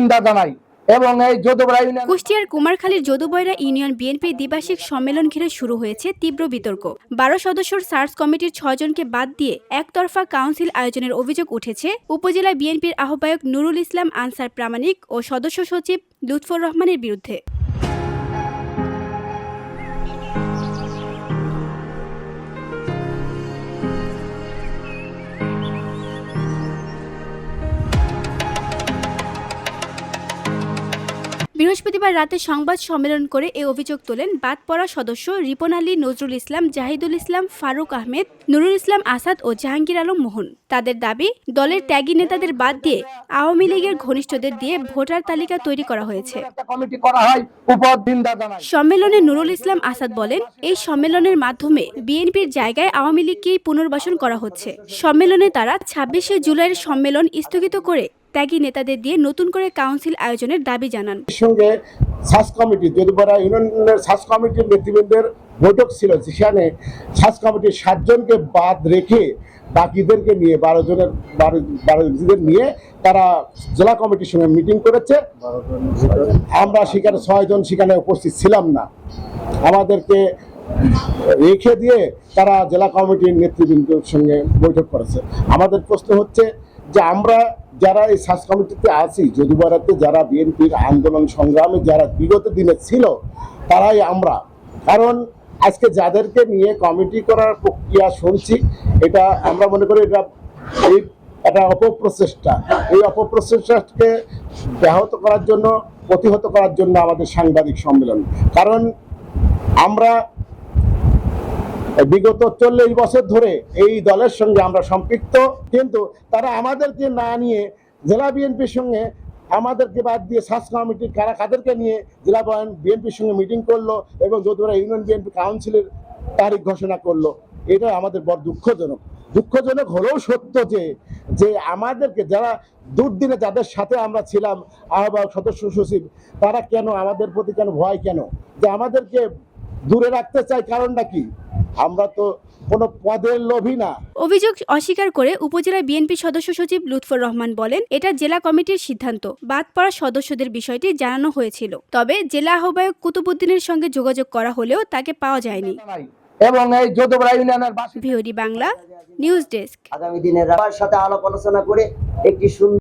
নিন্দা জানাই এবং এই যদুবরা ইউনিয়ন কুষ্টিয়ার কুমারখালীর যদুবয়রা ইউনিয়ন বিএনপির দ্বিবার্ষিক সম্মেলন ঘিরে শুরু হয়েছে তীব্র বিতর্ক। ১২ সদস্যের সার্চ কমিটির ৬ জনকে বাদ দিয়ে একতরফা কাউন্সিল আয়োজনের অভিযোগ উঠেছে উপজেলা বিএনপির আহ্বায়ক নুরুল ইসলাম আনসার প্রামাণিক ও সদস্য সচিব লুৎফর রহমানের বিরুদ্ধে। বৃহস্পতিবার রাতে সংবাদ সম্মেলন করে এ অভিযোগ তোলেন বাদ পড়া সদস্য রিপন আলী, নজরুল ইসলাম, জাহিদুল ইসলাম, ফারুক আহমেদ, নুরুল ইসলাম আসাদ ও জাহাঙ্গীর আলম মোহন। তাদের দাবি, দলের ত্যাগী নেতাদের বাদ দিয়ে আওয়ামী লীগের ঘনিষ্ঠদের দিয়ে ভোটার তালিকা তৈরি করা হয়েছে। সম্মেলনে নুরুল ইসলাম আসাদ বলেন, এই সম্মেলনের মাধ্যমে বিএনপির জায়গায় আওয়ামী লীগকেই পুনর্বাসন করা হচ্ছে। সম্মেলনে তারা ২৬শে জুলাইয়ের সম্মেলন স্থগিত করে ত্যাগী নেতাদের দিয়ে নতুন করে কাউন্সিল আয়োজনের দাবি জানান। সঙ্গে সার্চ কমিটি যদুবরা ইউনিয়নের সার্চ কমিটির নেতৃবৃন্দের বৈঠক ছিল, যেখানে সার্চ কমিটির ৭ জনকে বাদ রেখে বাকিদেরকে নিয়ে ১২ জনের নিয়ে তারা জেলা কমিটির সঙ্গে মিটিং করেছে। আমরা সেখানে ৬ জন সেখানে উপস্থিত ছিলাম না। আমাদেরকে রেখে দিয়ে তারা জেলা কমিটির নেতৃবৃন্দের সঙ্গে বৈঠক করেছে। আমাদের প্রশ্ন হচ্ছে যে আমরা যারা এই সার্চ কমিটিতে আছি, যদুবরাতে যারা বিএনপির আন্দোলন সংগ্রামে যারা বিগত দিনে ছিল তারাই আমরা। কারণ আজকে যাদেরকে নিয়ে কমিটি করার প্রক্রিয়া শুনছি, এটা আমরা মনে করি এটা অপপ্রচেষ্টা। এই অপপ্রচেষ্টাকে ব্যাহত করার জন্য, প্রতিহত করার জন্য আমাদের সাংবাদিক সম্মেলন। কারণ আমরা বিগত ৪০ বছর ধরে এই দলের সঙ্গে আমরা সম্পৃক্ত, কিন্তু তারা আমাদেরকে না নিয়ে জেলা বিএনপির সঙ্গে আমাদেরকে বাদ দিয়ে সার্চ কমিটি কাদেরকে নিয়ে জেলা বিএনপির সঙ্গে মিটিং করলো এবং যদুবরা ইউনিয়ন বিএনপি কাউন্সিলের তারিখ ঘোষণা করলো। এটা আমাদের বড় দুঃখজনক হলেও সত্য যে আমাদেরকে যারা দুর্দিনে যাদের সাথে আমরা ছিলাম, আহ্বায়ক, সদস্য সচিব, তারা কেন আমাদের প্রতি কেন ভয়, কেন যে আমাদেরকে দূরে রাখতে চায়? কারণটা কি? আমরা তো কোনো পদের লোভী না। অভিযোগ অস্বীকার করে উপজেলা বিএনপি সদস্য সচিব লুৎফর রহমান বলেন, এটা জেলা কমিটির সিদ্ধান্ত। বাদ পড়া সদস্যদের বিষয়টি জানানো হয়েছিল, তবে জেলা আহ্বায়ক কুতুবুদ্দিনের সঙ্গে যোগাযোগ করা হলেও তাকে পাওয়া যায়নি। এবং এই যদুবরা ইউনিয়নের ভিওডি বাংলা নিউজ ডেস্ক। আগামী দিনের সাথে আলাপ আলোচনা করে একটি সুন্দর